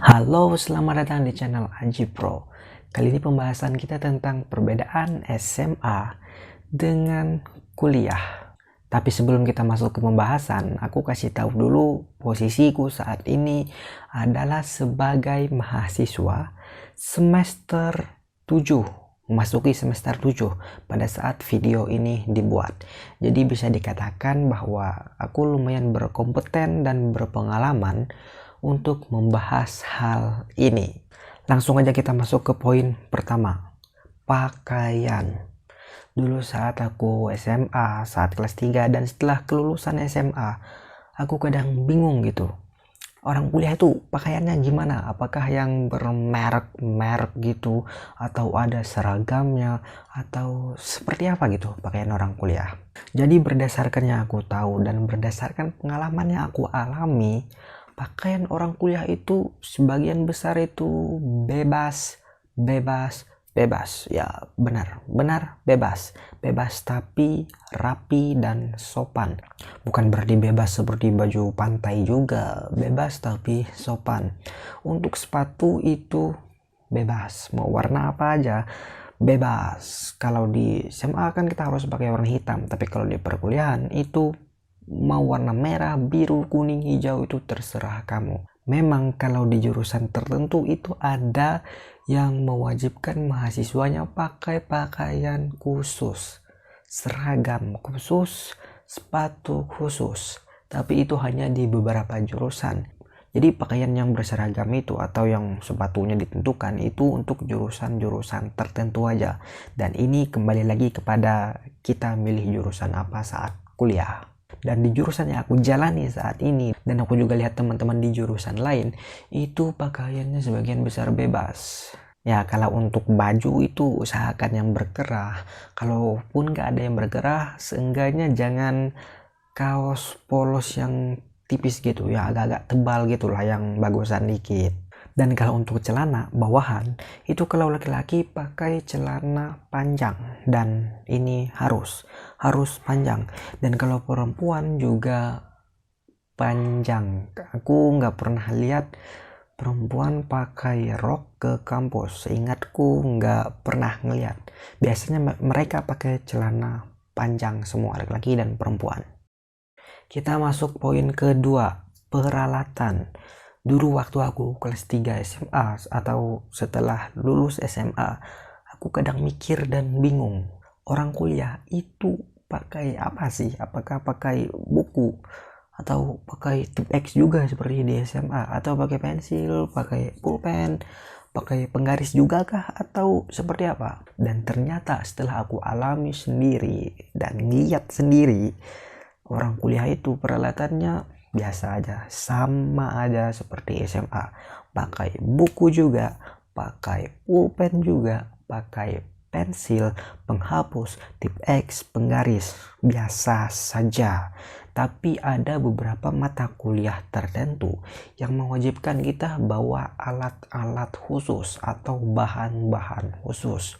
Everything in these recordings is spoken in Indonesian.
Halo, selamat datang di channel Aji Pro. Kali ini pembahasan kita tentang perbedaan SMA dengan kuliah. Tapi sebelum kita masuk ke pembahasan, aku kasih tahu dulu posisiku saat ini adalah sebagai mahasiswa semester 7, memasuki semester 7 pada saat video ini dibuat. Jadi bisa dikatakan bahwa aku lumayan berkompeten dan berpengalaman untuk membahas hal ini. Langsung aja kita masuk ke poin pertama, pakaian. Dulu saat aku SMA, saat kelas 3 dan setelah kelulusan SMA, aku kadang bingung gitu. Orang kuliah itu pakaiannya gimana? Apakah yang bermerek-merek gitu, atau ada seragamnya, atau seperti apa gitu pakaian orang kuliah? Jadi berdasarkan yang aku tahu dan berdasarkan pengalaman yang aku alami, pakaian orang kuliah itu sebagian besar itu bebas. Ya, benar bebas tapi rapi dan sopan. Bukan berarti bebas seperti baju pantai juga, bebas tapi sopan. Untuk sepatu itu bebas, mau warna apa aja bebas. Kalau di SMA kan kita harus pakai warna hitam, tapi kalau di perkuliahan itu mau warna merah, biru, kuning, hijau itu terserah kamu. Memang kalau di jurusan tertentu itu ada yang mewajibkan mahasiswanya pakai pakaian khusus, seragam khusus, sepatu khusus. Tapi itu hanya di beberapa jurusan. Jadi pakaian yang berseragam itu atau yang sepatunya ditentukan itu untuk jurusan-jurusan tertentu aja. Dan ini kembali lagi kepada kita milih jurusan apa saat kuliah. Dan di jurusan yang aku jalani saat ini, dan aku juga lihat teman-teman di jurusan lain, itu pakaiannya sebagian besar bebas. Ya, kalau untuk baju itu usahakan yang berkerah. Kalaupun gak ada yang berkerah, seenggaknya jangan kaos polos yang tipis gitu ya, agak-agak tebal gitulah, yang bagusan dikit. Dan kalau untuk celana bawahan, itu kalau laki-laki pakai celana panjang, dan ini harus panjang. Dan kalau perempuan juga panjang. Aku nggak pernah lihat perempuan pakai rok ke kampus. Seingatku nggak pernah ngeliat. Biasanya mereka pakai celana panjang semua, laki-laki dan perempuan. Kita masuk poin kedua, peralatan. Dulu waktu aku kelas 3 SMA atau setelah lulus SMA, aku kadang mikir dan bingung. Orang kuliah itu pakai apa sih? Apakah pakai buku? Atau pakai tip X juga seperti di SMA? Atau pakai pensil, pakai pulpen, pakai penggaris juga kah? Atau seperti apa? Dan ternyata setelah aku alami sendiri dan lihat sendiri, orang kuliah itu peralatannya biasa aja, sama aja seperti SMA. Pakai buku juga, pakai pulpen juga, pakai pensil, penghapus, tip X, penggaris, biasa saja. Tapi ada beberapa mata kuliah tertentu yang mewajibkan kita bawa alat-alat khusus atau bahan-bahan khusus.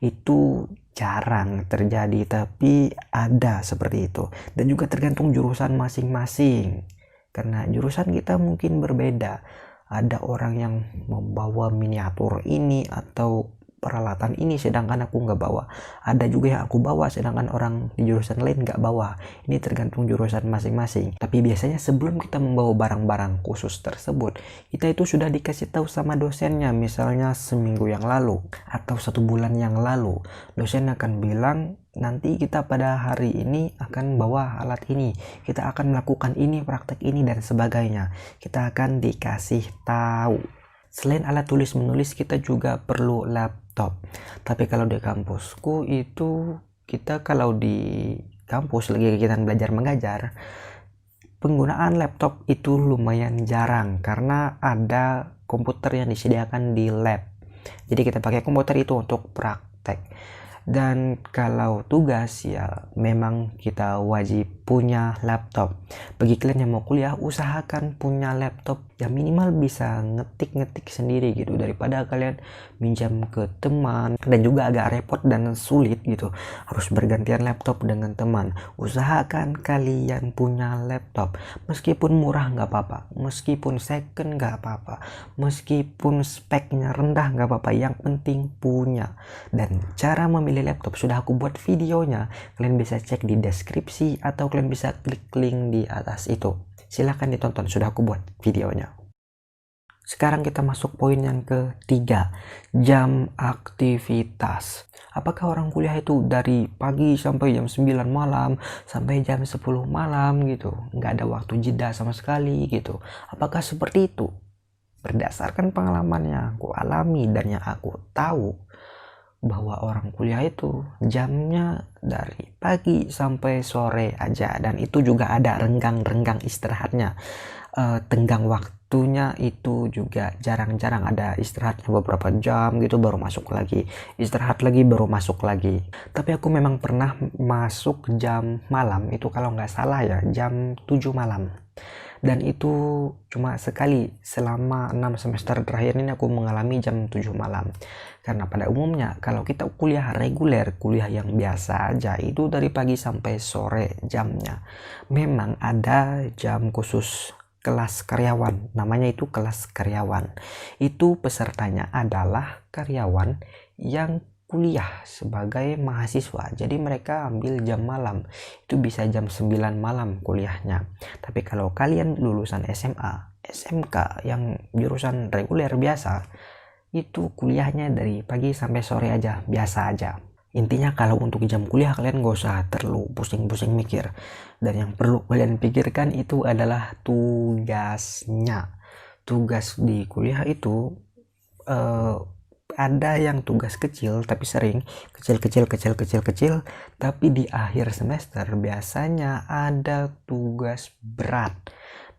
Itu jarang terjadi, tapi ada seperti itu. Dan juga tergantung jurusan masing-masing, karena jurusan kita mungkin berbeda. Ada orang yang membawa miniatur ini atau peralatan ini sedangkan aku nggak bawa. Ada juga yang aku bawa sedangkan orang di jurusan lain nggak bawa. Ini tergantung jurusan masing-masing. Tapi biasanya sebelum kita membawa barang-barang khusus tersebut, kita itu sudah dikasih tahu sama dosennya. Misalnya seminggu yang lalu atau 1 bulan yang lalu, dosen akan bilang nanti kita pada hari ini akan bawa alat ini, kita akan melakukan ini, praktek ini dan sebagainya. Kita akan dikasih tahu. Selain alat tulis menulis, kita juga perlu laptop. Tapi kalau di kampusku itu, kita kalau di kampus lagi kegiatan belajar mengajar, penggunaan laptop itu lumayan jarang karena ada komputer yang disediakan di lab. Jadi kita pakai komputer itu untuk praktek. Dan kalau tugas ya memang kita wajib punya laptop. Bagi kalian yang mau kuliah, usahakan punya laptop ya, minimal bisa ngetik-ngetik sendiri gitu, daripada kalian minjam ke teman dan juga agak repot dan sulit gitu, harus bergantian laptop dengan teman. Usahakan kalian punya laptop, meskipun murah nggak apa-apa, meskipun second nggak apa-apa, meskipun speknya rendah nggak apa-apa, yang penting punya. Dan cara memilih laptop sudah aku buat videonya, kalian bisa cek di deskripsi atau kalian bisa klik link di atas itu. Silahkan ditonton, sudah aku buat videonya. Sekarang kita masuk poin yang ketiga, jam aktivitas. Apakah orang kuliah itu dari pagi sampai jam 9 malam, sampai jam 10 malam gitu, nggak ada waktu jeda sama sekali gitu? Apakah seperti itu? Berdasarkan pengalaman yang aku alami dan yang aku tahu, bahwa orang kuliah itu jamnya dari pagi sampai sore aja, dan itu juga ada renggang-renggang istirahatnya. Tenggang waktunya itu juga jarang-jarang, ada istirahatnya beberapa jam gitu baru masuk lagi, istirahat lagi baru masuk lagi. Tapi aku memang pernah masuk jam malam itu, kalau nggak salah ya jam 7 malam, dan itu cuma sekali selama 6 semester terakhir ini aku mengalami jam 7 malam. Karena pada umumnya kalau kita kuliah reguler, kuliah yang biasa aja, itu dari pagi sampai sore jamnya. Memang ada jam khusus kelas karyawan, namanya itu kelas karyawan. Itu pesertanya adalah karyawan yang kuliah sebagai mahasiswa, jadi mereka ambil jam malam, itu bisa jam 9 malam kuliahnya. Tapi kalau kalian lulusan SMA, SMK yang jurusan reguler biasa, itu kuliahnya dari pagi sampai sore aja, biasa aja. Intinya kalau untuk jam kuliah kalian gak usah terlalu pusing-pusing mikir, dan yang perlu kalian pikirkan itu adalah tugasnya. Tugas di kuliah itu ada yang tugas kecil tapi sering kecil, tapi di akhir semester biasanya ada tugas berat,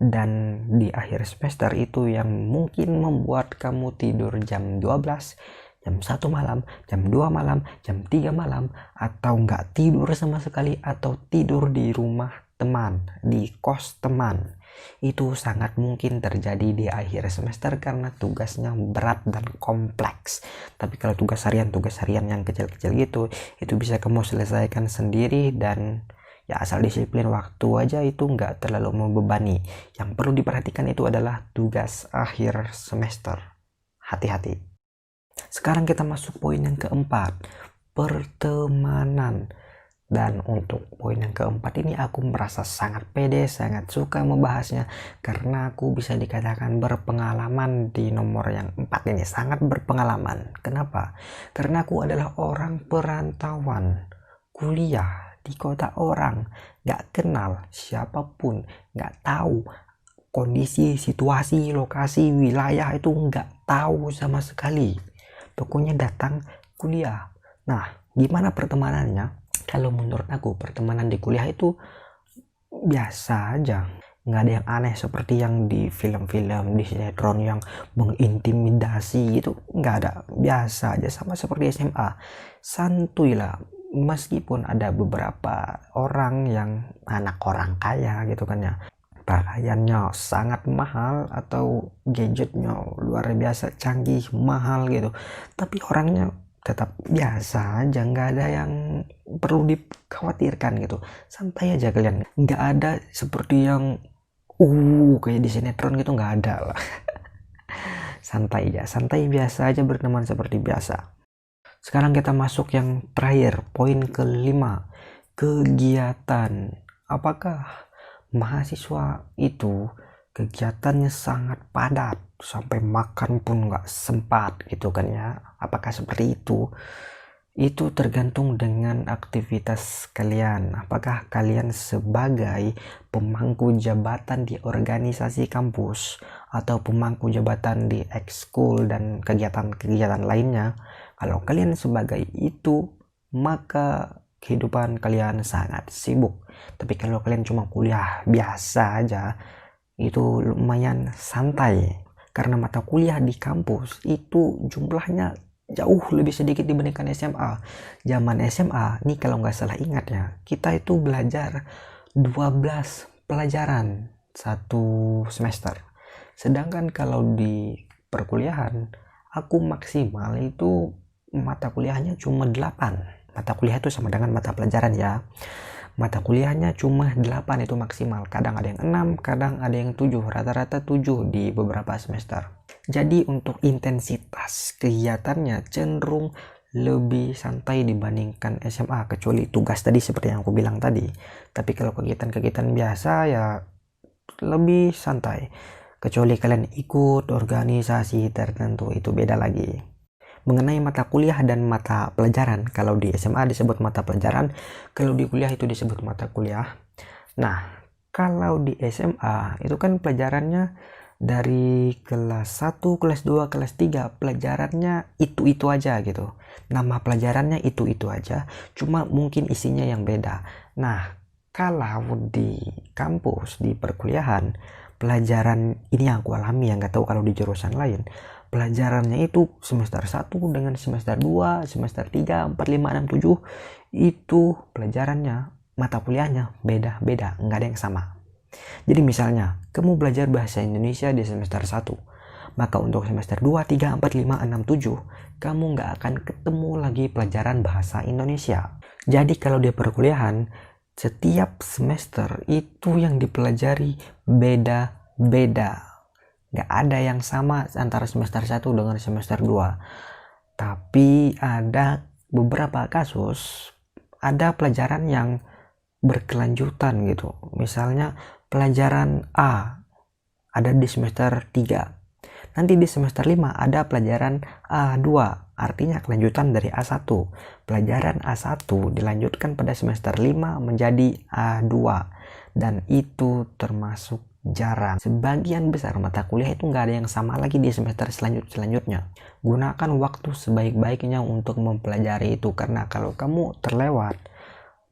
dan di akhir semester itu yang mungkin membuat kamu tidur jam 12, jam 1 malam, jam 2 malam, jam 3 malam, atau nggak tidur sama sekali, atau tidur di rumah teman, di kos teman. Itu sangat mungkin terjadi di akhir semester karena tugasnya berat dan kompleks. Tapi kalau tugas harian yang kecil-kecil gitu, itu bisa kamu selesaikan sendiri, dan ya asal disiplin waktu aja, itu nggak terlalu membebani. Yang perlu diperhatikan itu adalah tugas akhir semester. Hati-hati. Sekarang kita masuk poin yang keempat, pertemanan. Dan untuk poin yang keempat ini aku merasa sangat pede, sangat suka membahasnya, karena aku bisa dikatakan berpengalaman di nomor yang 4 ini, sangat berpengalaman. Kenapa? Karena aku adalah orang perantauan, kuliah di kota orang, gak kenal siapapun, gak tahu kondisi, situasi, lokasi, wilayah, itu gak tahu sama sekali. Pokoknya datang kuliah. Nah, gimana pertemanannya? Kalau menurut aku pertemanan di kuliah itu biasa aja, nggak ada yang aneh seperti yang di film-film, di sinetron yang mengintimidasi gitu, nggak ada, biasa aja, sama seperti SMA, santuy lah. Meskipun ada beberapa orang yang anak orang kaya gitu kan ya, pakaiannya sangat mahal atau gadgetnya luar biasa canggih mahal gitu, tapi orangnya tetap biasa aja, nggak ada yang perlu dikhawatirkan gitu, santai aja kalian, nggak ada seperti yang kayak di sinetron gitu, nggak ada lah. Santai aja, santai biasa aja, berteman seperti biasa. Sekarang kita masuk yang terakhir, poin kelima, kegiatan. Apakah mahasiswa itu kegiatannya sangat padat sampai makan pun nggak sempat gitu kan ya? Apakah seperti itu? Itu tergantung dengan aktivitas kalian. Apakah kalian sebagai pemangku jabatan di organisasi kampus atau pemangku jabatan di ekskul dan kegiatan-kegiatan lainnya? Kalau kalian sebagai itu, maka kehidupan kalian sangat sibuk. Tapi kalau kalian cuma kuliah biasa aja, itu lumayan santai, karena mata kuliah di kampus itu jumlahnya jauh lebih sedikit dibandingkan SMA. Zaman SMA, nih kalau nggak salah ingat ya, kita itu belajar 12 pelajaran satu semester. Sedangkan kalau di perkuliahan, aku maksimal itu mata kuliahnya cuma 8. Mata kuliah itu sama dengan mata pelajaran ya. Mata kuliahnya cuma 8 itu maksimal. Kadang ada yang 6, kadang ada yang 7. Rata-rata 7 di beberapa semester. Jadi untuk intensitas kegiatannya cenderung lebih santai dibandingkan SMA, kecuali tugas tadi seperti yang aku bilang tadi. Tapi kalau kegiatan-kegiatan biasa ya lebih santai. Kecuali kalian ikut organisasi tertentu, itu beda lagi. Mengenai mata kuliah dan mata pelajaran, kalau di SMA disebut mata pelajaran, kalau di kuliah itu disebut mata kuliah. Nah, kalau di SMA itu kan pelajarannya dari kelas 1, kelas 2, kelas 3, pelajarannya itu-itu aja gitu. Nama pelajarannya itu-itu aja, cuma mungkin isinya yang beda. Nah, kalau di kampus, di perkuliahan, pelajaran ini yang aku alami, yang nggak tahu kalau di jurusan lain. Pelajarannya itu semester 1 dengan semester 2, semester 3, 4, 5, 6, 7 itu pelajarannya, mata kuliahnya beda-beda, nggak ada yang sama. Jadi misalnya, kamu belajar bahasa Indonesia di semester 1, maka untuk semester 2, 3, 4, 5, 6, 7, kamu nggak akan ketemu lagi pelajaran bahasa Indonesia. Jadi kalau di perkuliahan, setiap semester itu yang dipelajari beda-beda. Nggak ada yang sama antara semester 1 dengan semester 2. Tapi ada beberapa kasus, ada pelajaran yang berkelanjutan gitu. Misalnya pelajaran A ada di semester 3. Nanti di semester 5 ada pelajaran A2, artinya kelanjutan dari A1. Pelajaran A1 dilanjutkan pada semester 5 menjadi A2. Dan itu termasuk jarang. Sebagian besar mata kuliah itu nggak ada yang sama lagi di semester selanjutnya. Gunakan waktu sebaik-baiknya untuk mempelajari itu, karena kalau kamu terlewat,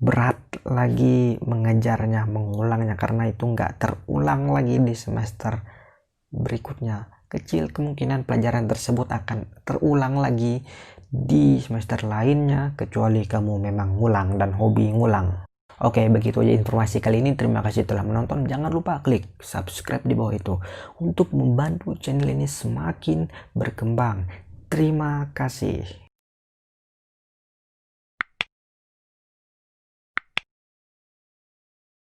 berat lagi mengejarnya, mengulangnya, karena itu nggak terulang lagi di semester berikutnya. Kecil kemungkinan pelajaran tersebut akan terulang lagi di semester lainnya, kecuali kamu memang ngulang dan hobi ngulang. Oke, begitu aja informasi kali ini. Terima kasih telah menonton. Jangan lupa klik subscribe di bawah itu untuk membantu channel ini semakin berkembang. Terima kasih.